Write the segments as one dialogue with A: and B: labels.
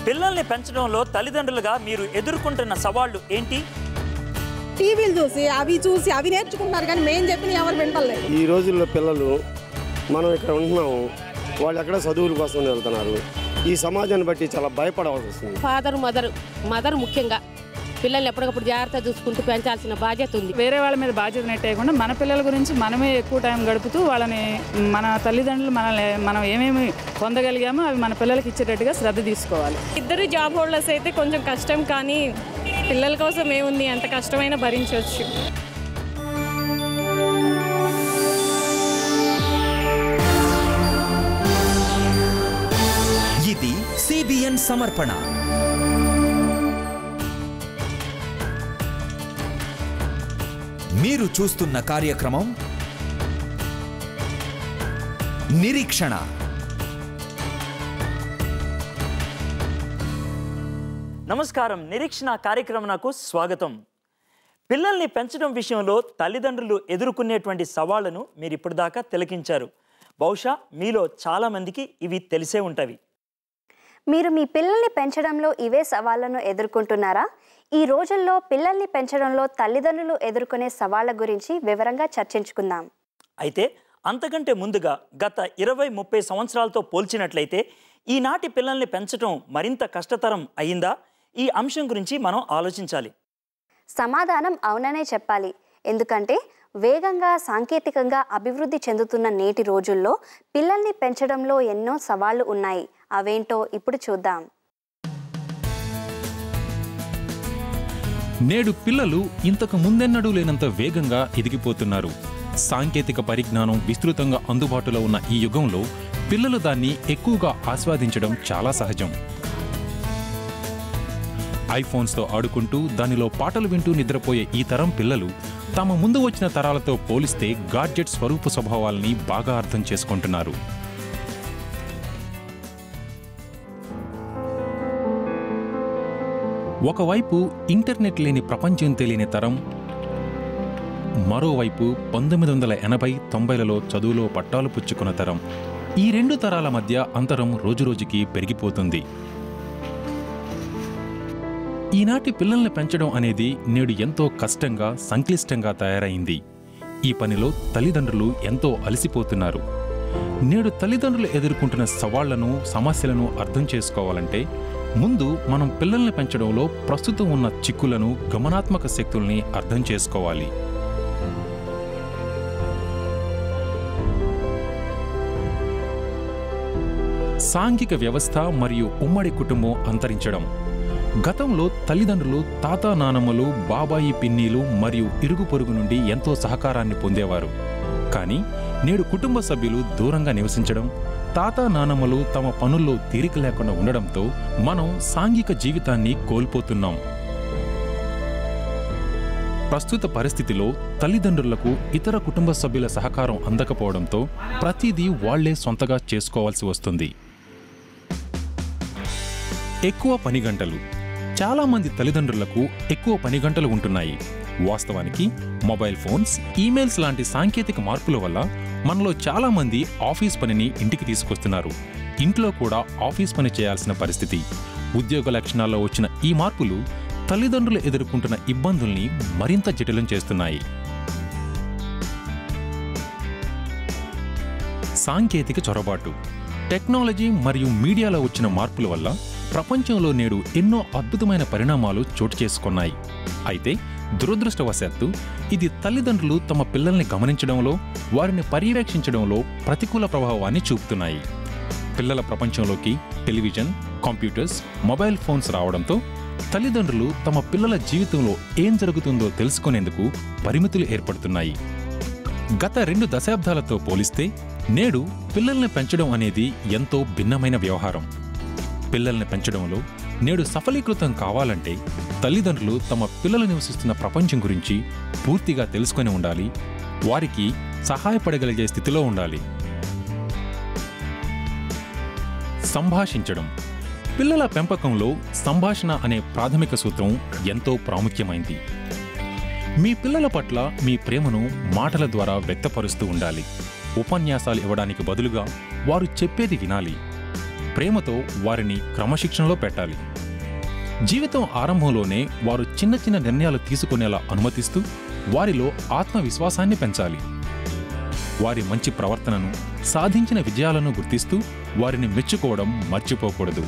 A: పిల్లల్ని పెంచడంలో తల్లిదండ్రులుగా మీరు ఎదుర్కొంటున్న సవాళ్లు ఏంటి?
B: టీవీలు చూసి అవి నేర్చుకుంటున్నారు, కానీ మేము చెప్పిన ఎవరు వింటలేదు.
C: ఈ రోజుల్లో పిల్లలు మనం ఇక్కడ ఉంటున్నాము, వాళ్ళు ఎక్కడ చదువుల కోసం వెళ్తున్నారు. ఈ సమాజాన్ని బట్టి చాలా భయపడవలసి వస్తుంది.
D: ఫాదర్ మదర్ ముఖ్యంగా పిల్లల్ని ఎప్పటికప్పుడు జాగ్రత్త చూసుకుంటూ పెంచాల్సిన బాధ్యత ఉంది.
E: వేరే వాళ్ళ మీద బాధ్యత నెట్టేయకుండా మన పిల్లల గురించి మనమే ఎక్కువ టైం గడుపుతూ వాళ్ళని మన తల్లిదండ్రులు మనం ఏమేమి పొందగలిగామో అవి మన పిల్లలకి ఇచ్చేటట్టుగా శ్రద్ధ తీసుకోవాలి.
F: ఇద్దరు జాబ్ హోల్డర్స్ అయితే కొంచెం కష్టం, కానీ పిల్లల కోసం ఏముంది, ఎంత కష్టమైనా భరించవచ్చు.
G: ఇది CBN సమర్పణ. మీరు చూస్తున్న కార్యక్రమం నిరీక్షణ.
A: నమస్కారం, నిరీక్షణ కార్యక్రమానికి స్వాగతం. పిల్లల్ని పెంచడం విషయంలో తల్లిదండ్రులు ఎదుర్కొనేటువంటి సవాళ్లను మీరు ఇప్పటిదాకా తిలకించారు. బహుశా మీలో చాలామందికి ఇవి తెలిసే ఉంటాయి.
H: మీరు మీ పిల్లల్ని పెంచడంలో ఇవే సవాళ్లను ఎదుర్కొంటున్నారా? ఈ రోజుల్లో పిల్లల్ని పెంచడంలో తల్లిదండ్రులు ఎదుర్కొనే సవాళ్ల గురించి వివరంగా చర్చించుకుందాం.
A: అయితే అంతకంటే ముందుగా గత 20-30 సంవత్సరాలతో పోల్చినట్లయితే ఈనాటి పిల్లల్ని పెంచడం మరింత కష్టతరం అయిందా? ఈ అంశం గురించి మనం ఆలోచించాలి.
H: సమాధానం అవుననే చెప్పాలి. ఎందుకంటే వేగంగా సాంకేతికంగా అభివృద్ధి చెందుతున్న నేటి రోజుల్లో పిల్లల్ని పెంచడంలో ఎన్నో సవాళ్లు ఉన్నాయి. అవేంటో ఇప్పుడు చూద్దాం.
I: నేడు పిల్లలు ఇంతకు ముందెన్నడూ లేనంత వేగంగా ఎదిగిపోతున్నారు. సాంకేతిక పరిజ్ఞానం విస్తృతంగా అందుబాటులో ఉన్న ఈ యుగంలో పిల్లలు దాన్ని ఎక్కువగా ఆస్వాదించడం చాలా సహజం. ఐఫోన్స్తో ఆడుకుంటూ దానిలో పాటలు వింటూ నిద్రపోయే ఈ తరం పిల్లలు తమ ముందు వచ్చిన తరాలతో పోలిస్తే గాడ్జెట్ స్వరూప స్వభావాల్ని బాగా అర్థం చేసుకుంటున్నారు. ఒకవైపు ఇంటర్నెట్ లేని ప్రపంచం తెలియని తరం, మరోవైపు 1980-90లలో చదువులో పట్టాలు పుచ్చుకున్న తరం. ఈ రెండు తరాల మధ్య అంతరం రోజురోజుకి పెరిగిపోతుంది. ఈనాటి పిల్లల్ని పెంచడం అనేది నేడు ఎంతో కష్టంగా, సంక్లిష్టంగా తయారైంది. ఈ పనిలో తల్లిదండ్రులు ఎంతో అలసిపోతున్నారు. నేడు తల్లిదండ్రులు ఎదుర్కొంటున్న సవాళ్లను, సమస్యలను అర్థం చేసుకోవాలంటే ముందు మనం పిల్లల్ని పెంచడంలో ప్రస్తుతం ఉన్న చిక్కులను, గమనాత్మక శక్తుల్ని అర్థం చేసుకోవాలి. సాంఘిక వ్యవస్థ మరియు ఉమ్మడి కుటుంబం అంతరించడం. గతంలో తల్లిదండ్రులు, తాతా నానమ్మలు, బాబాయి పిన్నీలు మరియు ఇరుగు పొరుగు నుండి ఎంతో సహకారాన్ని పొందేవారు. కానీ నేడు కుటుంబ సభ్యులు దూరంగా నివసించడం, తాతా నానమ్మలు తమ పనుల్లో తీరిక లేకుండా ఉండడంతో మనం సాంఘిక జీవితాన్ని కోల్పోతున్నాం. ప్రస్తుత పరిస్థితిలో తల్లిదండ్రులకు ఇతర కుటుంబ సభ్యుల సహకారం అందకపోవడంతో ప్రతిదీ వాళ్లే సొంతగా చేసుకోవాల్సి వస్తుంది. ఎక్కువ పని గంటలు. చాలామంది తల్లిదండ్రులకు ఎక్కువ పని గంటలు ఉంటున్నాయి. వాస్తవానికి మొబైల్ ఫోన్స్, ఈమెయిల్స్ లాంటి సాంకేతిక మార్పుల వల్ల మనలో చాలామంది ఆఫీస్ పనిని ఇంటికి తీసుకొస్తున్నారు. ఇంట్లో కూడా ఆఫీస్ పని చేయాల్సిన పరిస్థితి. ఉద్యోగ లక్షణాల్లో వచ్చిన ఈ మార్పులు తల్లిదండ్రులు ఎదుర్కొంటున్న ఇబ్బందుల్ని మరింత జటిలం చేస్తున్నాయి. సాంకేతిక చొరబాటు. టెక్నాలజీ మరియు మీడియాలో వచ్చిన మార్పుల వల్ల ప్రపంచంలో నేడు ఎన్నో అద్భుతమైన పరిణామాలు చోటు చేసుకున్నాయి. అయితే దురదృష్టవశాత్తు ఇది తల్లిదండ్రులు తమ పిల్లల్ని గమనించడంలో, వారిని పర్యవేక్షించడంలో ప్రతికూల ప్రభావాన్ని చూపుతున్నాయి. పిల్లల ప్రపంచంలోకి టెలివిజన్, కంప్యూటర్స్, మొబైల్ ఫోన్స్ రావడంతో తల్లిదండ్రులు తమ పిల్లల జీవితంలో ఏం జరుగుతుందో తెలుసుకునేందుకు పరిమితులు ఏర్పడుతున్నాయి. గత 2 దశాబ్దాలతో పోలిస్తే నేడు పిల్లల్ని పెంచడం అనేది ఎంతో భిన్నమైన వ్యవహారం. పిల్లల్ని పెంచడంలో నేడు సఫలీకృతం కావాలంటే తల్లిదండ్రులు తమ పిల్లలు నివసిస్తున్న ప్రపంచం గురించి పూర్తిగా తెలుసుకొని ఉండాలి. వారికి సహాయపడగలిగే స్థితిలో ఉండాలి. సంభాషించడం. పిల్లల పెంపకంలో సంభాషణ అనే ప్రాథమిక సూత్రం ఎంతో ప్రాముఖ్యమైంది. మీ పిల్లల పట్ల మీ ప్రేమను మాటల ద్వారా వ్యక్తపరుస్తూ ఉండాలి. ఉపన్యాసాలు ఇవ్వడానికి బదులుగా వారు చెప్పేది వినాలి. ప్రేమతో వారిని క్రమశిక్షణలో పెట్టాలి. జీవితం ఆరంభంలోనే వారు చిన్న చిన్న నిర్ణయాలు తీసుకునేలా అనుమతిస్తూ వారిలో ఆత్మవిశ్వాసాన్ని పెంచాలి. వారి మంచి ప్రవర్తనను, సాధించిన విజయాలను గుర్తిస్తూ వారిని మెచ్చుకోవడం మర్చిపోకూడదు.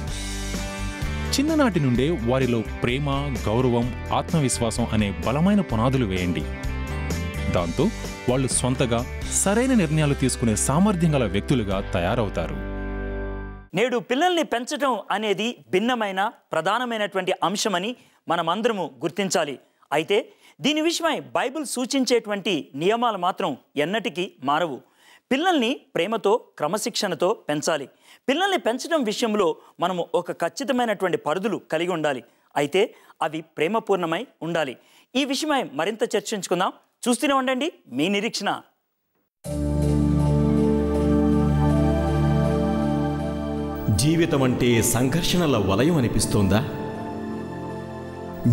I: చిన్ననాటి నుండే వారిలో ప్రేమ, గౌరవం, ఆత్మవిశ్వాసం అనే బలమైన పునాదులు వేయండి. దాంతో వాళ్ళు సొంతగా సరైన నిర్ణయాలు తీసుకునే సామర్థ్యం గల వ్యక్తులుగా తయారవుతారు.
A: నేడు పిల్లల్ని పెంచడం అనేది భిన్నమైన ప్రధానమైనటువంటి అంశమని మనమందరము గుర్తించాలి. అయితే దీని విషయమై బైబిల్ సూచించేటువంటి నియమాలు మాత్రం ఎన్నటికీ మారవు. పిల్లల్ని ప్రేమతో, క్రమశిక్షణతో పెంచాలి. పిల్లల్ని పెంచడం విషయంలో మనము ఒక ఖచ్చితమైనటువంటి పరిధులు కలిగి ఉండాలి. అయితే అవి ప్రేమపూర్ణమై ఉండాలి. ఈ విషయమై మరింత చర్చించుకుందాం. చూస్తూనే ఉండండి మీ నిరీక్షణ.
J: జీవితం అంటే సంఘర్షణల వలయం అనిపిస్తోందా?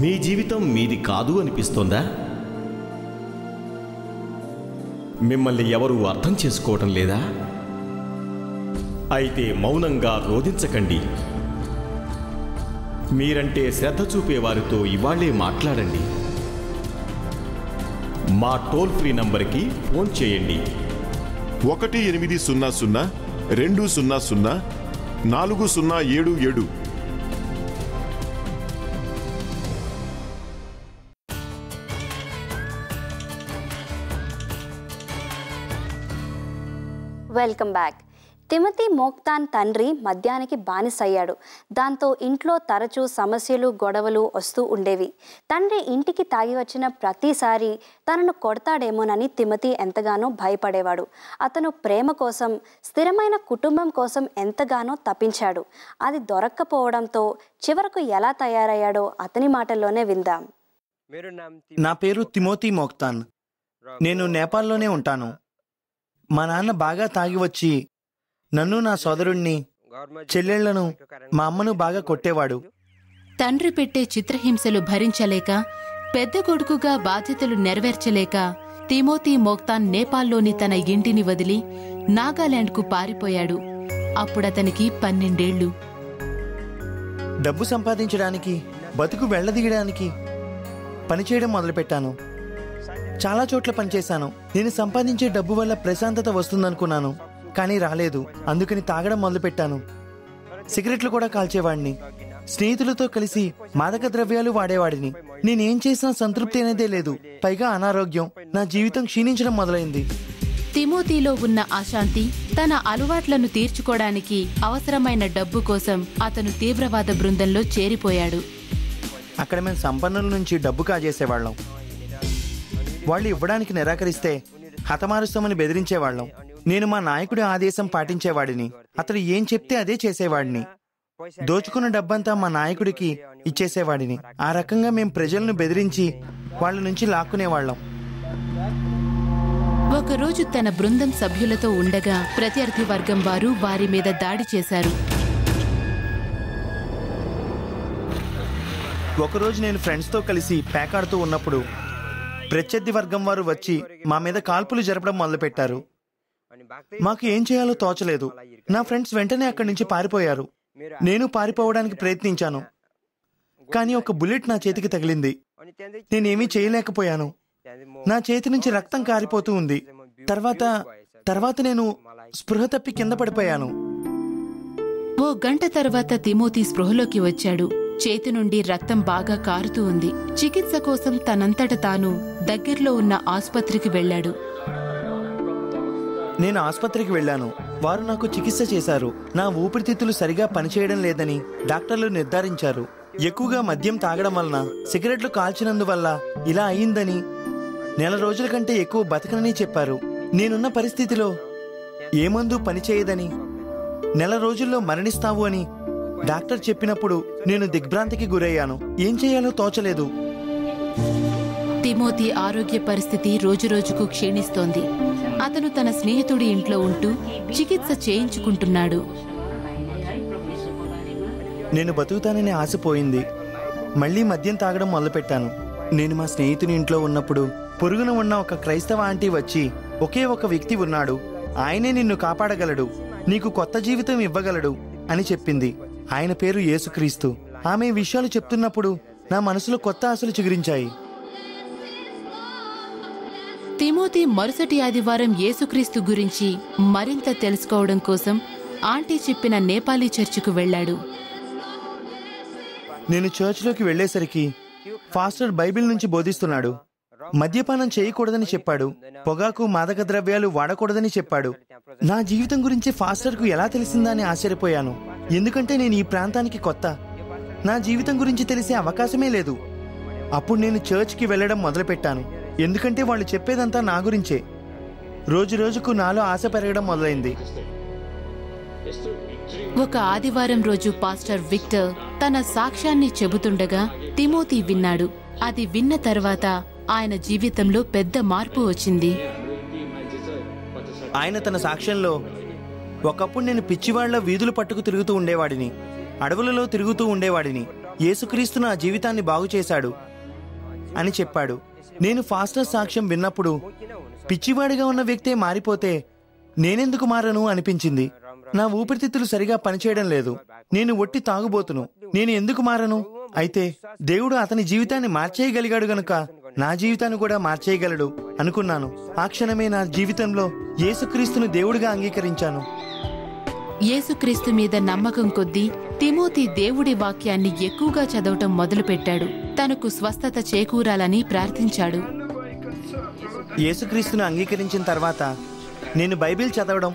J: మీ జీవితం మీది కాదు అనిపిస్తోందా? మిమ్మల్ని ఎవరూ అర్థం చేసుకోవటం లేదా? అయితే మౌనంగా రోధించకండి. మీరంటే శ్రద్ధ చూపేవారితో ఇవాళే మాట్లాడండి. మా టోల్ ఫ్రీ నంబర్కి ఫోన్ చేయండి.
K: 1-800-200-4077.
H: Welcome back. తిమోతి మోక్తాన్ తండ్రి మద్యానికి బానిసయ్యాడు. దాంతో ఇంట్లో తరచూ సమస్యలు, గొడవలు వస్తూ ఉండేవి. తండ్రి ఇంటికి తాగి వచ్చిన ప్రతిసారి తనను కొడతాడేమోనని తిమోతి ఎంతగానో భయపడేవాడు. అతను ప్రేమ కోసం, స్థిరమైన కుటుంబం కోసం ఎంతగానో తప్పించాడు. అది దొరక్కపోవడంతో చివరకు ఎలా తయారయ్యాడో అతని మాటల్లోనే విందాం.
L: నా పేరు తిమోతి మోక్తాన్. నేను నేపాల్లోనే ఉంటాను. మా నాన్న బాగా తాగి వచ్చి నన్ను, నా సోదరుణ్ణి, చెల్లెళ్లను, మా అమ్మను బాగా కొట్టేవాడు.
M: తండ్రి పెట్టే చిత్రహింసలు భరించలేక, పెద్ద కొడుకుగా బాధ్యతలు నెరవేర్చలేక తిమోతి మోక్తాన్ నేపాల్లోని తన ఇంటిని వదిలి నాగాలాండ్కు పారిపోయాడు. అప్పుడతనికి 12 ఏళ్లు.
L: డబ్బు సంపాదించడానికి, బతుకు వెళ్లదీయడానికి పనిచేయడం మొదలుపెట్టాను. చాలా చోట్ల పనిచేశాను. నేను సంపాదించే డబ్బు వల్ల ప్రశాంతత వస్తుందనుకున్నాను, కానీ రాలేదు. అందుకని తాగడం మొదలుపెట్టాను. సిగరెట్లు కూడా కాల్చేవాడిని. స్నేహితులతో కలిసి మాదక ద్రవ్యాలు వాడేవాడిని. నేనేం చేసినా సంతృప్తి అనేదే లేదు. పైగా అనారోగ్యం. నా జీవితం క్షీణించడం మొదలైంది.
M: తిమోతిలో ఉన్న అశాంతి, తన అలవాట్లను తీర్చుకోవడానికి అవసరమైన డబ్బు కోసం అతను తీవ్రవాద బృందంలో చేరిపోయాడు.
L: అక్కడ మేము సంపన్నుల నుంచి డబ్బు కాజేసేవాళ్ళం. వాళ్ళు ఇవ్వడానికి నిరాకరిస్తే హతమారుస్తామని బెదిరించేవాళ్ళం. నేను మా నాయకుడి ఆదేశం పాటించేవాడిని. అతడు ఏం చెప్తే అదే చేసేవాడిని. దోచుకున్న డబ్బంతా మా నాయకుడికి ఇచ్చేసేవాడిని. ఆ రకంగా మేం ప్రజలను బెదిరించి వాళ్ళ నుంచి లాక్కునేవాళ్ళం.
M: ఒకరోజు తన బృందం సభ్యులతో ఉండగా ప్రత్యర్థి వర్గం వారు వారి మీద దాడి చేశారు.
L: ఒకరోజు నేను ఫ్రెండ్స్తో కలిసి పేకాడుతూ ఉన్నప్పుడు ప్రత్యర్థి వర్గం వారు వచ్చి మా మీద కాల్పులు జరపడం మొదలుపెట్టారు. మాకు ఏం చేయాలో తోచలేదు. నా ఫ్రెండ్స్ వెంటనే అక్కడి నుంచి పారిపోయారు. నేను పారిపోవడానికి ప్రయత్నించాను, కానీ ఒక బుల్లెట్ నా చేతికి తగిలింది. నేనేమీ చేయలేకపోయాను. నా చేతి నుంచి రక్తం కారిపోతూ ఉంది. తర్వాత నేను స్పృహ తప్పి కింద పడిపోయాను.
M: ఓ గంట తర్వాత తిమోతి స్పృహలోకి వచ్చాడు. చేతి నుండి రక్తం బాగా కారుతూ ఉంది. చికిత్స కోసం తనంతట తాను దగ్గరలో ఉన్న ఆసుపత్రికి వెళ్లాడు.
L: నేను ఆసుపత్రికి వెళ్ళాను. వారు నాకు చికిత్స చేశారు. నా ఊపిరితిత్తులు సరిగా పనిచేయడం లేదని డాక్టర్లు నిర్ధారించారు. ఎక్కువగా మద్యం తాగడం వలన, సిగరెట్లు కాల్చినందువల్ల ఇలా అయిందని, నెల రోజుల కంటే ఎక్కువ బతకనని చెప్పారు. నేనున్న పరిస్థితిలో ఏ మందు పనిచేయదని, నెల రోజుల్లో మరణిస్తావు అని డాక్టర్ చెప్పినప్పుడు నేను దిగ్భ్రాంతికి గురయ్యాను. ఏం చేయాలో తోచలేదు.
M: తిమోతి ఆరోగ్య పరిస్థితి రోజురోజుకు క్షీణిస్తోంది. అతను తన స్నేహితుడి ఇంట్లో ఉంటూ చికిత్స చేయించుకుంటున్నాడు.
L: నేను బతుకుతానని ఆశపోయింది. మళ్లీ మద్యం తాగడం మొదలుపెట్టాను. నేను మా స్నేహితుని ఇంట్లో ఉన్నప్పుడు పొరుగున ఉన్న ఒక క్రైస్తవ ఆంటీ వచ్చి, ఒకే ఒక వ్యక్తి ఉన్నాడు, ఆయనే నిన్ను కాపాడగలడు, నీకు కొత్త జీవితం ఇవ్వగలడు అని చెప్పింది. ఆయన పేరు యేసుక్రీస్తు. ఆమె ఈ విషయాలు చెప్తున్నప్పుడు నా మనసులో కొత్త ఆశలు చిగురించాయి.
M: తిమోతి మరుసటి ఆదివారం యేసుక్రీస్తు గురించి మరింత తెలుసుకోవడం కోసం ఆంటీ చెప్పిన నేపాలీ చర్చికు వెళ్ళాడు.
L: నేను చర్చ్లోకి వెళ్లేసరికి ఫాస్టర్ బైబిల్ నుంచి బోధిస్తున్నాడు. మద్యపానం చేయకూడదని చెప్పాడు. పొగాకు, మాదక ద్రవ్యాలు వాడకూడదని చెప్పాడు. నా జీవితం గురించి ఫాస్టర్కు ఎలా తెలిసిందని ఆశ్చర్యపోయాను. ఎందుకంటే నేను ఈ ప్రాంతానికి కొత్త. నా జీవితం గురించి తెలిసే అవకాశమే లేదు. అప్పుడు నేను చర్చ్కి వెళ్ళడం మొదలుపెట్టాను. ఎందుకంటే వాళ్ళు చెప్పేదంతా నా గురించే. రోజు రోజుకు నాలో ఆశ పెరగడం మొదలైంది.
M: ఒక ఆదివారం రోజు పాస్టర్ విక్టర్ తన సాక్ష్యాన్ని చెబుతుండగా తిమోతి విన్నాడు. అది విన్న తర్వాత ఆయన జీవితంలో పెద్ద మార్పు వచ్చింది.
L: ఆయన తన సాక్ష్యంలో, ఒకప్పుడు నేను పిచ్చివాళ్ల వీధులు పట్టుకు తిరుగుతూ ఉండేవాడిని, అడవులలో తిరుగుతూ ఉండేవాడిని. యేసుక్రీస్తు నా జీవితాన్ని బాగు చేశాడు అని చెప్పాడు. నేను ఫాస్టర్ సాక్ష్యం విన్నప్పుడు పిచ్చివాడిగా ఉన్న వ్యక్తే మారిపోతే నేనెందుకు మారను అనిపించింది. నా ఊపిరితిత్తులు సరిగా పనిచేయడం లేదు. నేను ఒట్టి తాగుబోతును. నేను ఎందుకు మారను? అయితే దేవుడు అతని జీవితాన్ని మార్చేయగలిగాడు గనుక నా జీవితాన్ని కూడా మార్చేయగలడు అనుకున్నాను. ఆ క్షణమే నా జీవితంలో యేసుక్రీస్తును దేవుడిగా అంగీకరించాను.
M: యేసుక్రీస్తు మీద నమ్మకం కొద్దీ తిమోతి దేవుడి వాక్యాన్ని ఎక్కువగా చదవటం మొదలుపెట్టాడు. తనకు స్వస్థత చేకూరాలని ప్రార్థించాడు.
L: యేసుక్రీస్తును అంగీకరించిన తర్వాత నేను బైబిల్ చదవడం,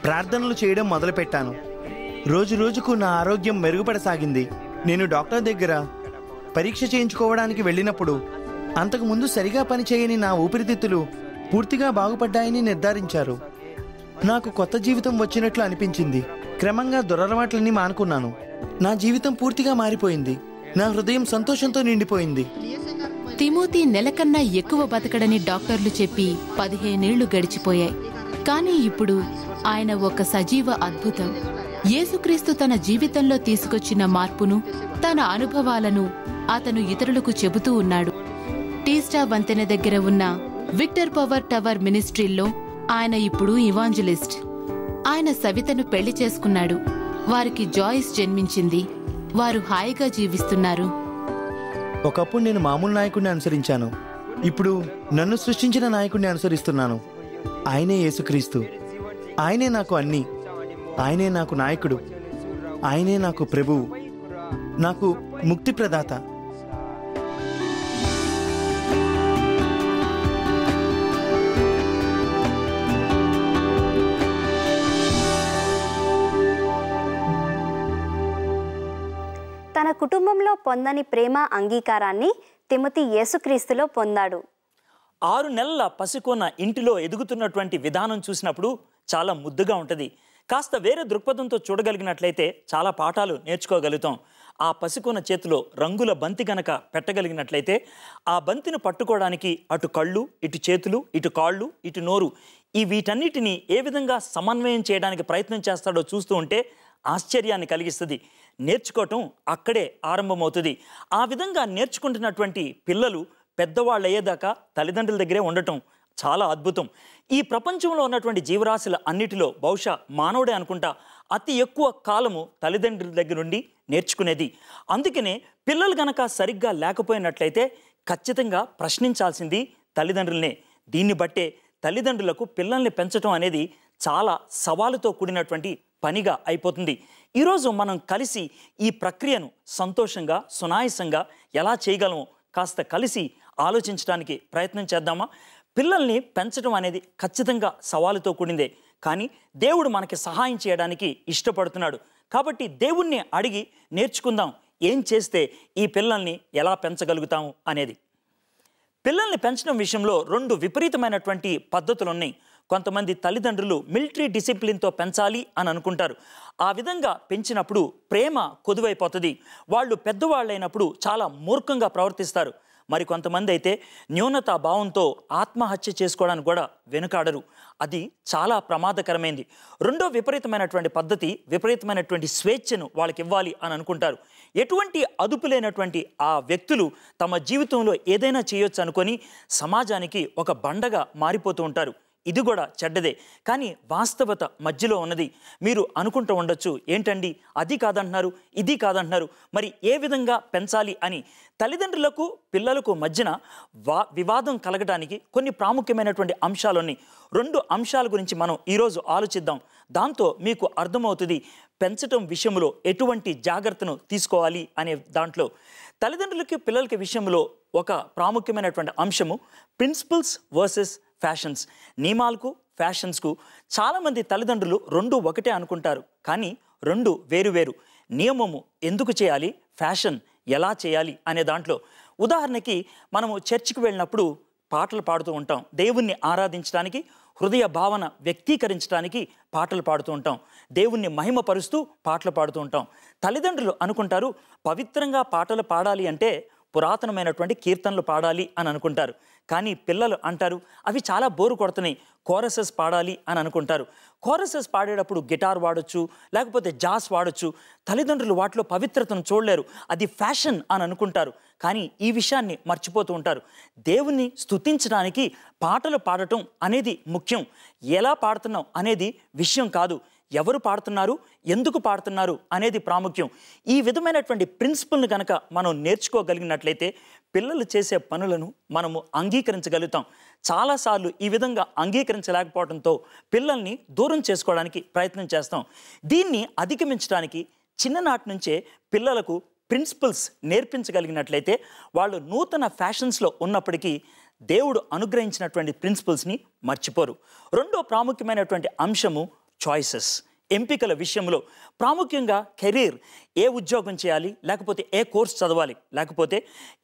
L: ప్రార్థనలు చేయడం మొదలుపెట్టాను. రోజు రోజుకు నా ఆరోగ్యం మెరుగుపడసాగింది. నేను డాక్టర్ దగ్గర పరీక్ష చేయించుకోవడానికి వెళ్ళినప్పుడు అంతకుముందు సరిగా పనిచేయని నా ఊపిరితిత్తులు పూర్తిగా బాగుపడ్డాయని నిర్ధారించారు. నాకు కొత్త జీవితం వచ్చినట్లు అనిపించింది. క్రమంగా దురలవాట్లన్నీ మానుకున్నాను. నా జీవితం పూర్తిగా మారిపోయింది. నా హృదయం సంతోషంతో నిండిపోయింది.
M: తిమోతి నెలకన్నా ఎక్కువ బతకడని డాక్టర్లు చెప్పి 15 ఏళ్లు గడిచిపోయాయి. కానీ ఇప్పుడు ఆయన ఒక సజీవ అద్భుతం. యేసుక్రీస్తు తన జీవితంలో తీసుకొచ్చిన మార్పును, తన అనుభవాలను అతను ఇతరులకు చెబుతూ ఉన్నాడు. టీస్టా వంతెన దగ్గర ఉన్న విక్టర్ పవర్ టవర్ మినిస్ట్రీల్లో ఆయన ఇప్పుడు ఇవాంజలిస్ట్. ఆయన సవితను పెళ్లి చేసుకున్నాడు. వారికి జాయిస్ జన్మించింది. వారు హాయిగా జీవిస్తున్నారు.
L: ఒకప్పుడు నేను మామూలు నాయకుడిని అనుసరించాను. ఇప్పుడు నన్ను సృష్టించిన నాయకుడిని అనుసరిస్తున్నాను. ఆయనే యేసుక్రీస్తు. ఆయనే నాకు అన్నీ. ఆయనే నాకు నాయకుడు. ఆయనే నాకు ప్రభువు, నాకు ముక్తి ప్రదాత.
H: తన కుటుంబంలో పొందని ప్రేమ అంగీకారాన్ని తిమోతి యేసుక్రీస్తులో పొందాడు.
A: 6 నెలల పసికొన ఇంటిలో ఎదుగుతున్నటువంటి విధానం చూసినప్పుడు చాలా ముద్దుగా ఉంటుంది. కాస్త వేరే దృక్పథంతో చూడగలిగినట్లయితే చాలా పాఠాలు నేర్చుకోగలుగుతాం. ఆ పసికొన చేతిలో రంగుల బంతి గనక పెట్టగలిగినట్లయితే ఆ బంతిని పట్టుకోవడానికి అటు కళ్ళు, ఇటు చేతులు, ఇటు కాళ్ళు, ఇటు నోరు, ఈ వీటన్నిటిని ఏ విధంగా సమన్వయం చేయడానికి ప్రయత్నం చేస్తాడో చూస్తూ ఉంటే ఆశ్చర్యాన్ని కలిగిస్తుంది. నేర్చుకోవటం అక్కడే ఆరంభమవుతుంది. ఆ విధంగా నేర్చుకుంటున్నటువంటి పిల్లలు పెద్దవాళ్ళు అయ్యేదాకా తల్లిదండ్రుల దగ్గరే ఉండటం చాలా అద్భుతం. ఈ ప్రపంచంలో ఉన్నటువంటి జీవరాశుల అన్నిటిలో బహుశా మానవుడే అనుకుంటా అతి ఎక్కువ కాలము తల్లిదండ్రుల దగ్గర నుండి నేర్చుకునేది. అందుకనే పిల్లలు గనక సరిగ్గా లేకపోయినట్లయితే ఖచ్చితంగా ప్రశ్నించాల్సింది తల్లిదండ్రులనే. దీన్ని బట్టే తల్లిదండ్రులకు పిల్లల్ని పెంచడం అనేది చాలా సవాలుతో కూడినటువంటి పనిగా అయిపోతుంది. ఈరోజు మనం కలిసి ఈ ప్రక్రియను సంతోషంగా, సునాయాసంగా ఎలా చేయగలమో కాస్త కలిసి ఆలోచించడానికి ప్రయత్నం చేద్దామా? పిల్లల్ని పెంచడం అనేది ఖచ్చితంగా సవాలుతో కూడిందే, కానీ దేవుడు మనకి సహాయం చేయడానికి ఇష్టపడుతున్నాడు. కాబట్టి దేవుణ్ణి అడిగి నేర్చుకుందాం ఏం చేస్తే ఈ పిల్లల్ని ఎలా పెంచగలుగుతాము అనేది. పిల్లల్ని పెంచడం విషయంలో 2 విపరీతమైనటువంటి పద్ధతులు ఉన్నాయి. కొంతమంది తల్లిదండ్రులు మిలిటరీ డిసిప్లిన్తో పెంచాలి అని అనుకుంటారు. ఆ విధంగా పెంచినప్పుడు ప్రేమ కొదువైపోతుంది. వాళ్ళు పెద్దవాళ్ళైనప్పుడు చాలా మూర్ఖంగా ప్రవర్తిస్తారు. మరి కొంతమంది అయితే న్యూనతా భావంతో ఆత్మహత్య చేసుకోవడానికి కూడా వెనుకాడరు. అది చాలా ప్రమాదకరమైంది. రెండో విపరీతమైనటువంటి పద్ధతి, విపరీతమైనటువంటి స్వేచ్ఛను వాళ్ళకి ఇవ్వాలి అని అనుకుంటారు. ఎటువంటి అదుపు లేనటువంటి ఆ వ్యక్తులు తమ జీవితంలో ఏదైనా చేయొచ్చు అనుకొని సమాజానికి ఒక బండగా మారిపోతూ ఉంటారు. ఇది కూడా చెడ్డదే. కానీ వాస్తవత మధ్యలో ఉన్నది. మీరు అనుకుంటూ ఉండొచ్చు, ఏంటండి అది కాదంటున్నారు, ఇది కాదంటున్నారు, మరి ఏ విధంగా పెంచాలి అని. తల్లిదండ్రులకు పిల్లలకు మధ్యన వివాదం కలగడానికి కొన్ని ప్రాముఖ్యమైనటువంటి అంశాలు ఉన్నాయి. 2 అంశాల గురించి మనం ఈరోజు ఆలోచిద్దాం. దాంతో మీకు అర్థమవుతుంది పెంచటం విషయంలో ఎటువంటి జాగ్రత్తను తీసుకోవాలి అనే దాంట్లో. తల్లిదండ్రులకి పిల్లలకి విషయంలో ఒక ప్రాముఖ్యమైనటువంటి అంశము ప్రిన్సిపల్స్ వర్సెస్ ఫ్యాషన్స్. నియమాలకు ఫ్యాషన్స్కు చాలామంది తల్లిదండ్రులు 2 ఒకటే అనుకుంటారు, కానీ 2 వేరు. నియమము ఎందుకు చేయాలి, ఫ్యాషన్ ఎలా చేయాలి అనే దాంట్లో. ఉదాహరణకి మనము చర్చికి వెళ్ళినప్పుడు పాటలు పాడుతూ ఉంటాం. దేవుణ్ణి ఆరాధించడానికి, హృదయ భావన వ్యక్తీకరించడానికి పాటలు పాడుతూ ఉంటాం. దేవుణ్ణి మహిమపరుస్తూ పాటలు పాడుతూ ఉంటాం. తల్లిదండ్రులు అనుకుంటారు పవిత్రంగా పాటలు పాడాలి అంటే పురాతనమైనటువంటి కీర్తనలు పాడాలి అని అనుకుంటారు. కానీ పిల్లలు అంటారు అవి చాలా బోరు కొడుతున్నాయి, కోరసెస్ పాడాలి అని అనుకుంటారు. కోరసెస్ పాడేటప్పుడు గిటార్ వాడచ్చు, లేకపోతే జాస్ వాడచ్చు. తల్లిదండ్రులు వాటిలో పవిత్రతను చూడలేరు, అది ఫ్యాషన్ అని అనుకుంటారు. కానీ ఈ విషయాన్ని మర్చిపోతూ ఉంటారు. దేవుణ్ణి స్తుతించడానికి పాటలు పాడటం అనేది ముఖ్యం. ఎలా పాడుతున్నాం అనేది విషయం కాదు, ఎవరు పాడుతున్నారు, ఎందుకు పాడుతున్నారు అనేది ప్రాముఖ్యం. ఈ విధమైనటువంటి ప్రిన్సిపల్ని కనుక మనం నేర్చుకోగలిగినట్లయితే పిల్లలు చేసే పనులను మనము అంగీకరించగలుగుతాం. చాలాసార్లు ఈ విధంగా అంగీకరించలేకపోవడంతో పిల్లల్ని దూరం చేసుకోవడానికి ప్రయత్నం చేస్తాం. దీన్ని అధిగమించడానికి చిన్ననాటి నుంచే పిల్లలకు ప్రిన్సిపల్స్ నేర్పించగలిగినట్లయితే వాళ్ళు నూతన ఫ్యాషన్స్లో ఉన్నప్పటికీ దేవుడు అనుగ్రహించినటువంటి ప్రిన్సిపల్స్ని మర్చిపోరు. 2వ ప్రాముఖ్యమైనటువంటి అంశము చాయిసెస్, ఎంపికల విషయంలో. ప్రాముఖ్యంగా కెరీర్, ఏ ఉద్యోగం చేయాలి, లేకపోతే ఏ కోర్స్ చదవాలి, లేకపోతే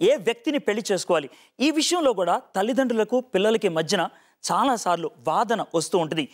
A: ఏ వ్యక్తిని పెళ్లి చేసుకోవాలి. ఈ విషయంలో కూడా తల్లిదండ్రులకు పిల్లలకి మధ్యన చాలాసార్లు వాదన వస్తూ ఉంటుంది.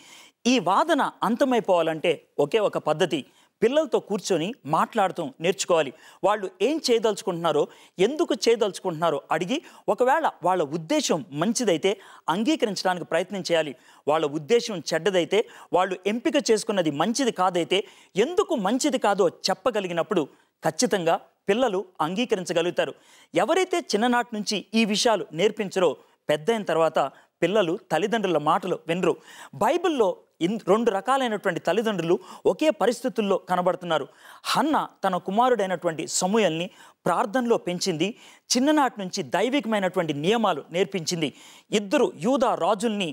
A: ఈ వాదన అంతమైపోవాలంటే ఒకే ఒక పద్ధతి, పిల్లలతో కూర్చొని మాట్లాడుతూ నేర్చుకోవాలి. వాళ్ళు ఏం చేయదలుచుకుంటున్నారో, ఎందుకు చేయదలుచుకుంటున్నారో అడిగి, ఒకవేళ వాళ్ళ ఉద్దేశం మంచిదైతే అంగీకరించడానికి ప్రయత్నం చేయాలి. వాళ్ళ ఉద్దేశం చెడ్డదైతే, వాళ్ళు ఎంపిక చేసుకున్నది మంచిది కాదైతే, ఎందుకు మంచిది కాదో చెప్పగలిగినప్పుడు ఖచ్చితంగా పిల్లలు అంగీకరించగలుగుతారు. ఎవరైతే చిన్ననాటి నుంచి ఈ విషయాలు నేర్పించరో పెద్దయిన తర్వాత పిల్లలు తల్లిదండ్రుల మాటలు వినరు. బైబిల్లో 2 రకాలైనటువంటి తల్లిదండ్రులు ఒకే పరిస్థితుల్లో కనబడుతున్నారు. హన్న తన కుమారుడైనటువంటి సమూయేలుని ప్రార్థనలో పెంచింది. చిన్ననాటి నుంచి దైవికమైనటువంటి నియమాలు నేర్పించింది. 2 యూదా రాజుల్ని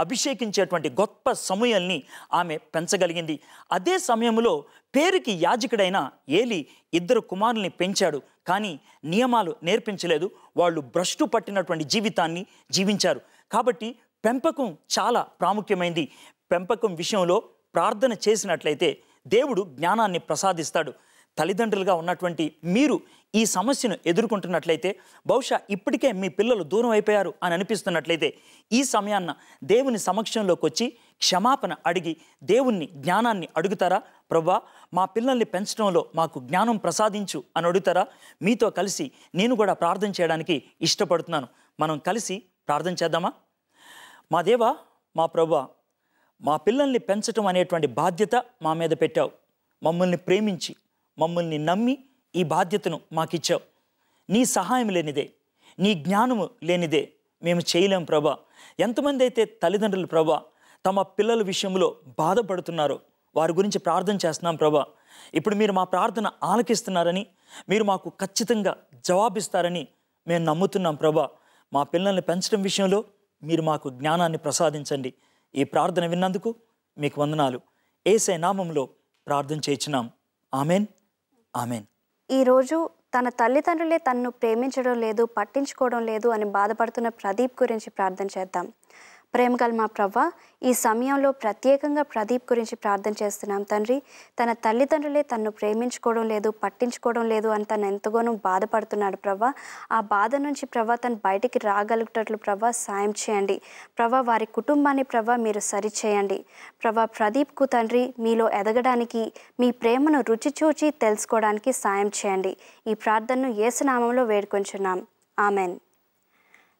A: అభిషేకించేటువంటి గొప్ప సమూయేలుని ఆమె పెంచగలిగింది. అదే సమయంలో పేరుకి యాజకుడైన ఏలి 2 కుమారుల్ని పెంచాడు, కానీ నియమాలు నేర్పించలేదు. వాళ్ళు భ్రష్టు పట్టినటువంటి జీవితాన్ని జీవించారు. కాబట్టి పెంపకం చాలా ప్రాముఖ్యమైంది. పెంపకం విషయంలో ప్రార్థన చేసినట్లయితే దేవుడు జ్ఞానాన్ని ప్రసాదిస్తాడు. తల్లిదండ్రులుగా ఉన్నటువంటి మీరు ఈ సమస్యను ఎదుర్కొంటున్నట్లయితే, బహుశా ఇప్పటికే మీ పిల్లలు దూరం అయిపోయారు అని అనిపిస్తున్నట్లయితే, ఈ సమయాన్న దేవుని సమక్షంలోకి వచ్చి క్షమాపణ అడిగి దేవుణ్ణి జ్ఞానాన్ని అడుగుతారా? ప్రభువా, మా పిల్లల్ని పెంచడంలో మాకు జ్ఞానం ప్రసాదించు అని అడుగుతారా? మీతో కలిసి నేను కూడా ప్రార్థన చేయడానికి ఇష్టపడుతున్నాను. మనం కలిసి ప్రార్థన చేద్దామా? మా దేవా, మా ప్రభువా, మా పిల్లల్ని పెంచడం అనేటువంటి బాధ్యత మా మీద పెట్టావు. మమ్మల్ని ప్రేమించి, మమ్మల్ని నమ్మి ఈ బాధ్యతను మాకిచ్చావు. నీ సహాయం లేనిదే, నీ జ్ఞానము లేనిదే మేము చేయలేం ప్రభా. ఎంతమంది అయితే తల్లిదండ్రులు ప్రభా తమ పిల్లల విషయంలో బాధపడుతున్నారో వారి గురించి ప్రార్థన చేస్తున్నాం ప్రభా. ఇప్పుడు మీరు మా ప్రార్థన ఆలకిస్తున్నారని, మీరు మాకు ఖచ్చితంగా జవాబిస్తారని మేము నమ్ముతున్నాం ప్రభా. మా పిల్లల్ని పెంచడం విషయంలో మీరు మాకు జ్ఞానాన్ని ప్రసాదించండి. ఈ ప్రార్థన విన్నందుకు మీకు వందనాలు. యేసయ్య నామములో ప్రార్థన చేయించున్నాం. Amen, amen.
H: ఈరోజు తన తల్లిదండ్రులే తనను ప్రేమించడం లేదు, పట్టించుకోవడం లేదు అని బాధపడుతున్న ప్రదీప్ గురించి ప్రార్థన చేద్దాం. ప్రేమగల మా ప్రభువా, ఈ సమయంలో ప్రత్యేకంగా ప్రదీప్ గురించి ప్రార్థన చేస్తున్నాం తండ్రి. తన తల్లిదండ్రులే తనను ప్రేమించుకోవడం లేదు, పట్టించుకోవడం లేదు అని తను ఎంతగానో బాధపడుతున్నాడు ప్రభా. ఆ బాధ నుంచి ప్రభా తను బయటికి రాగలుగుటట్లు ప్రభా సాయం చేయండి ప్రభా. వారి కుటుంబాన్ని ప్రభా మీరు సరిచేయండి ప్రభా. ప్రదీప్కు తండ్రి మీలో ఎదగడానికి, మీ ప్రేమను రుచి చూచి తెలుసుకోవడానికి సాయం చేయండి. ఈ ప్రార్థనను యేసు నామములో వేడుకొంచున్నాం. ఆమెన్.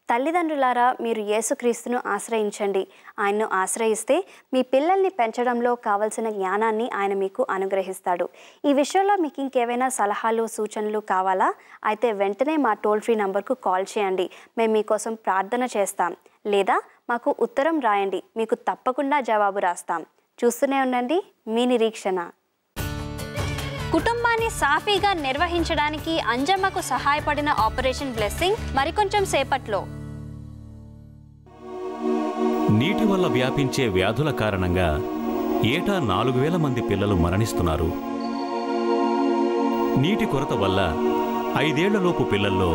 H: తల్లిదండ్రులారా, మీరు యేసుక్రీస్తును ఆశ్రయించండి. ఆయన్ను ఆశ్రయిస్తే మీ పిల్లల్ని పెంచడంలో కావలసిన జ్ఞానాన్ని ఆయన మీకు అనుగ్రహిస్తాడు. ఈ విషయంలో మీకు ఇంకేమైనా సలహాలు, సూచనలు కావాలా? అయితే వెంటనే మా టోల్ ఫ్రీ నంబర్కు కాల్ చేయండి. మేము మీకోసం ప్రార్థన చేస్తాం. లేదా మాకు ఉత్తరం రాయండి, మీకు తప్పకుండా జవాబు రాస్తాం. చూస్తూనే ఉండండి మీ నిరీక్షణ. కుటుంబాన్ని సాఫీగా నిర్వహించడానికి అంజమ్మకు సహాయపడిన ఆపరేషన్ బ్లెస్సింగ్ మరికొంచెం సేపట్లో.
K: నీటి వల్ల వ్యాపించే వ్యాధుల కారణంగా ఏటా 4,000 మంది పిల్లలు మరణిస్తున్నారు. నీటి కొరత వల్ల 5 ఏళ్లలోపు పిల్లల్లో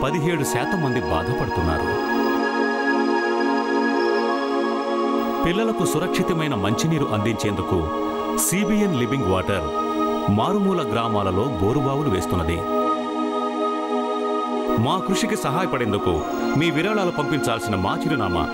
K: 17% మంది బాధపడుతున్నారు. పిల్లలకు సురక్షితమైన మంచినీరు అందించేందుకు CBN లివింగ్ వాటర్ మారుమూల గ్రామాలలో బోరుబావులు వేస్తున్నది. మా కృషికి సహాయపడేందుకు మీ విరాళాలు పంపించాల్సిన మా చిరునామా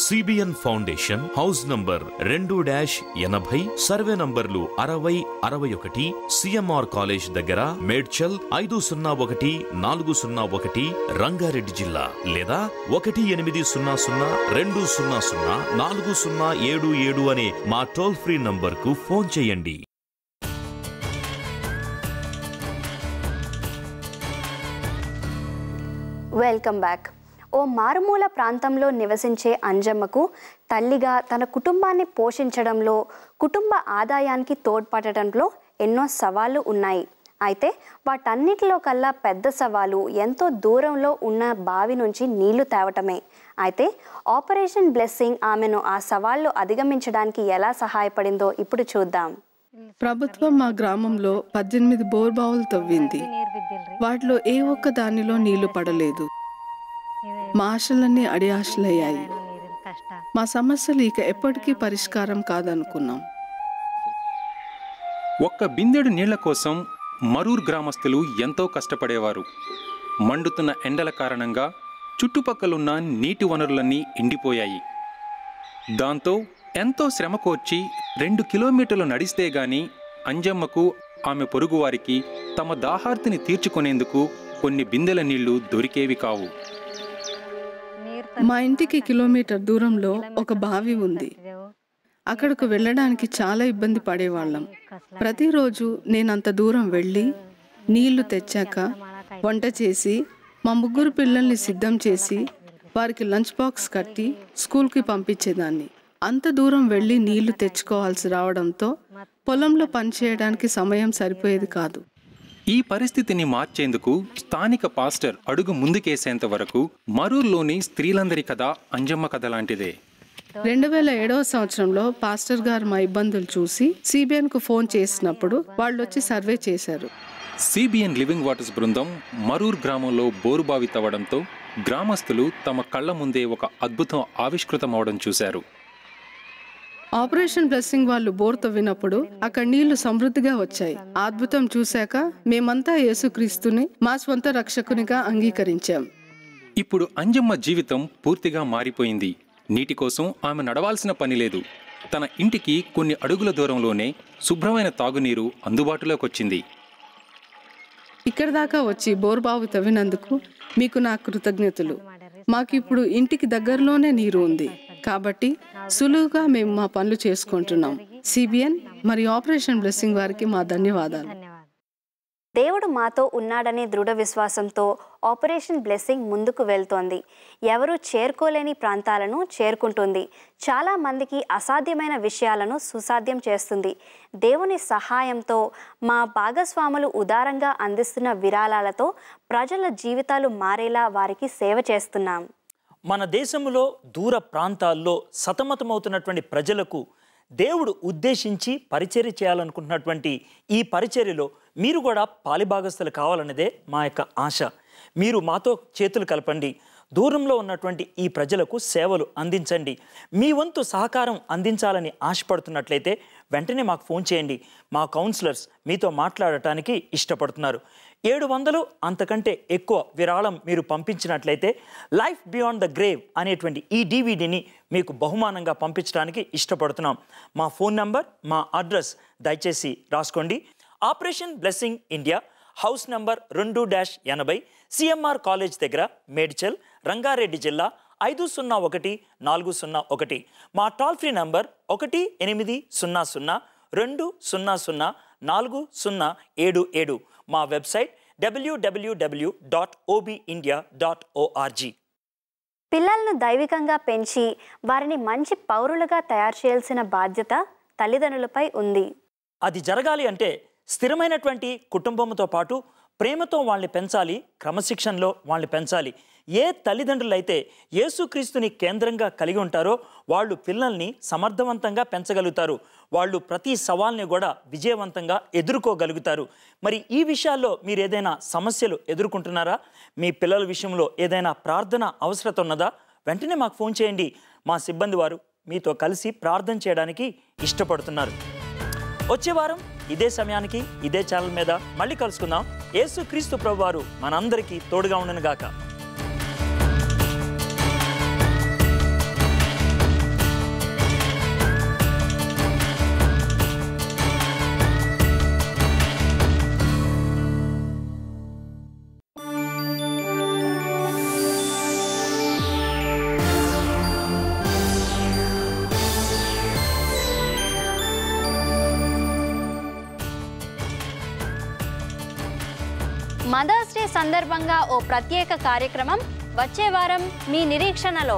K: CBN foundation, house number 2-80, survey నంబర్లు 60-61, CMR కాలేజ్ దగ్గర, మేడ్చల్ 501401, రంగారెడ్డి జిల్లా. లేదా 1800-200-4077 అనే మా టోల్ ఫ్రీ నంబర్కు ఫోన్ చేయండి.
H: Welcome back. ఓ మారుమూల ప్రాంతంలో నివసించే అంజమ్మకు తల్లిగా తన కుటుంబాన్ని పోషించడంలో, కుటుంబ ఆదాయానికి తోడ్పడటంలో ఎన్నో సవాళ్లు ఉన్నాయి. అయితే వాటన్నిటిలో కల్లా పెద్ద సవాలు ఎంతో దూరంలో ఉన్న బావి నుంచి నీళ్లు తేవటమే. అయితే ఆపరేషన్ బ్లెస్సింగ్ ఆమెను ఆ సవాళ్లు అధిగమించడానికి ఎలా సహాయపడిందో ఇప్పుడు చూద్దాం.
N: ప్రభుత్వం మా గ్రామంలో 18 బోర్బావులు తవ్వింది. వాటిలో ఏ ఒక్క దానిలో నీళ్లు పడలేదు. మా ఆశలన్నీ అడియాశలయ్యాయి. మా సమస్యలు ఇక ఎప్పటికీ పరిష్కారం కాదనుకున్నాం.
I: ఒక్క బిందెడు నీళ్ల కోసం మరూర్ గ్రామస్తులు ఎంతో కష్టపడేవారు. మండుతున్న ఎండల కారణంగా చుట్టుపక్కలున్న నీటి వనరులన్నీ ఎండిపోయాయి. దాంతో ఎంతో శ్రమ కోర్చి 2 కిలోమీటర్లు నడిస్తే గాని అంజమ్మకు, ఆమె పొరుగువారికి తమ దాహార్తిని తీర్చుకునేందుకు కొన్ని బిందెల నీళ్లు దొరికేవి కావు.
N: మా ఇంటికి కిలోమీటర్ దూరంలో ఒక బావి ఉంది. అక్కడకు వెళ్ళడానికి చాలా ఇబ్బంది పడేవాళ్ళం. ప్రతిరోజు నేనంత దూరం వెళ్ళి నీళ్లు తెచ్చాక వంట చేసి మా 3 పిల్లల్ని సిద్ధం చేసి వారికి లంచ్ బాక్స్ కట్టి స్కూల్కి పంపించేదాన్ని. అంత దూరం వెళ్ళి నీళ్లు తెచ్చుకోవాల్సి రావడంతో పొలంలో పనిచేయడానికి సమయం సరిపోయేది కాదు.
I: ఈ పరిస్థితిని మార్చేందుకు స్థానిక పాస్టర్ అడుగు ముందుకేసేంత వరకు మరూర్లోని స్త్రీలందరి కథ అంజమ్మ కథ లాంటిదే.
N: 2007వ సంవత్సరంలో పాస్టర్ గారు మా ఇబ్బందులు చూసి CBNకు ఫోన్ చేసినప్పుడు వాళ్ళు వచ్చి సర్వే చేశారు.
I: CBN లివింగ్ వాటర్స్ బృందం మరూర్ గ్రామంలో బోరుబావి తవ్వడంతో గ్రామస్తులు తమ కళ్ల ముందే ఒక అద్భుతం ఆవిష్కృతమవడం చూశారు.
N: ఆపరేషన్ బ్లెస్సింగ్ వాళ్ళు బోర్ తవ్వినప్పుడు అక్కడ నీళ్లు సమృద్ధిగా వచ్చాయి. అద్భుతం చూశాక మేమంతా యేసుక్రీస్తుని మా స్వంత రక్షకునిగా అంగీకరించాం.
I: ఇప్పుడు అంజమ్మ జీవితం పూర్తిగా మారిపోయింది. నీటి కోసం ఆమె నడవాల్సిన పని లేదు. తన ఇంటికి కొన్ని అడుగుల దూరంలోనే శుభ్రమైన తాగునీరు అందుబాటులోకి వచ్చింది.
N: ఇక్కడ దాకా వచ్చి బోర్బావు తవ్వినందుకు మీకు నా కృతజ్ఞతలు. మాకు ఇప్పుడు ఇంటికి దగ్గరలోనే నీరు ఉంది కాబట్టి సులువుగా మేము మా పనులు చేసుకుంటున్నాం. CBN మరియు ఆపరేషన్ బ్లెస్సింగ్ వారికి మా ధన్యవాదాలు.
H: దేవుడు మాతో ఉన్నాడనే దృఢ విశ్వాసంతో ఆపరేషన్ బ్లెస్సింగ్ ముందుకు వెళ్తోంది. ఎవరూ చేరుకోలేని ప్రాంతాలను చేరుకుంటుంది. చాలా మందికి అసాధ్యమైన విషయాలను సుసాధ్యం చేస్తుంది. దేవుని సహాయంతో మా భాగస్వాములు ఉదారంగా అందిస్తున్న విరాళాలతో ప్రజల జీవితాలు మారేలా వారికి సేవ చేస్తున్నాం.
A: మన దేశంలో దూర ప్రాంతాల్లో సతమతమవుతున్నటువంటి ప్రజలకు దేవుడు ఉద్దేశించి పరిచర్య చేయాలనుకుంటున్నటువంటి ఈ పరిచర్యలో మీరు కూడా పాలిభాగస్తులు కావాలన్నదే మా యొక్క ఆశ. మీరు మాతో చేతులు కలపండి. దూరంలో ఉన్నటువంటి ఈ ప్రజలకు సేవలు అందించండి. మీ వంతు సహకారం అందించాలని ఆశపడుతున్నట్లయితే వెంటనే మాకు ఫోన్ చేయండి. మా కౌన్సిలర్స్ మీతో మాట్లాడటానికి ఇష్టపడుతున్నారు. 700 అంతకంటే ఎక్కువ విరాళం మీరు పంపించినట్లయితే లైఫ్ బియాండ్ ద గ్రేవ్ అనేటువంటి ఈ DVDని మీకు బహుమానంగా పంపించడానికి ఇష్టపడుతున్నాం. మా ఫోన్ నంబర్, మా అడ్రస్ దయచేసి రాసుకోండి. Operation blessing India, house number 2-80, CMR college దగ్గర, మేడ్చల్, రంగారెడ్డి జిల్లా 501401. మా టోల్ ఫ్రీ నంబర్ 1800-200-4077. మా వెబ్సైట్ www.obindia.org.
H: పిల్లలను దైవికంగా పెంచి వారిని మంచి పౌరులుగా తయారు చేయాల్సిన బాధ్యత తల్లిదండ్రులపై ఉంది.
A: అది జరగాలి అంటే స్థిరమైనటువంటి కుటుంబంతో పాటు ప్రేమతో వాళ్ళని పెంచాలి, క్రమశిక్షణలో వాళ్ళని పెంచాలి. ఏ తల్లిదండ్రులైతే యేసుక్రీస్తుని కేంద్రంగా కలిగి ఉంటారో వాళ్ళు పిల్లల్ని సమర్థవంతంగా పెంచగలుగుతారు. వాళ్ళు ప్రతి సవాల్ని కూడా విజయవంతంగా ఎదుర్కోగలుగుతారు. మరి ఈ విషయాల్లో మీరు ఏదైనా సమస్యలు ఎదుర్కొంటున్నారా? మీ పిల్లల విషయంలో ఏదైనా ప్రార్థన అవసరత ఉన్నదా? వెంటనే మాకు ఫోన్ చేయండి. మా సిబ్బంది వారు మీతో కలిసి ప్రార్థన చేయడానికి ఇష్టపడుతున్నారు. వచ్చే వారం ఇదే సమయానికి ఇదే ఛానల్ మీద మళ్ళీ కలుసుకుందాం. యేసుక్రీస్తు ప్రభువారు మనందరికీ తోడుగా ఉండను గాక.
H: మదర్స్ డే సందర్భంగా ఓ ప్రత్యేక కార్యక్రమం వచ్చే వారం మీ నిరీక్షణలో.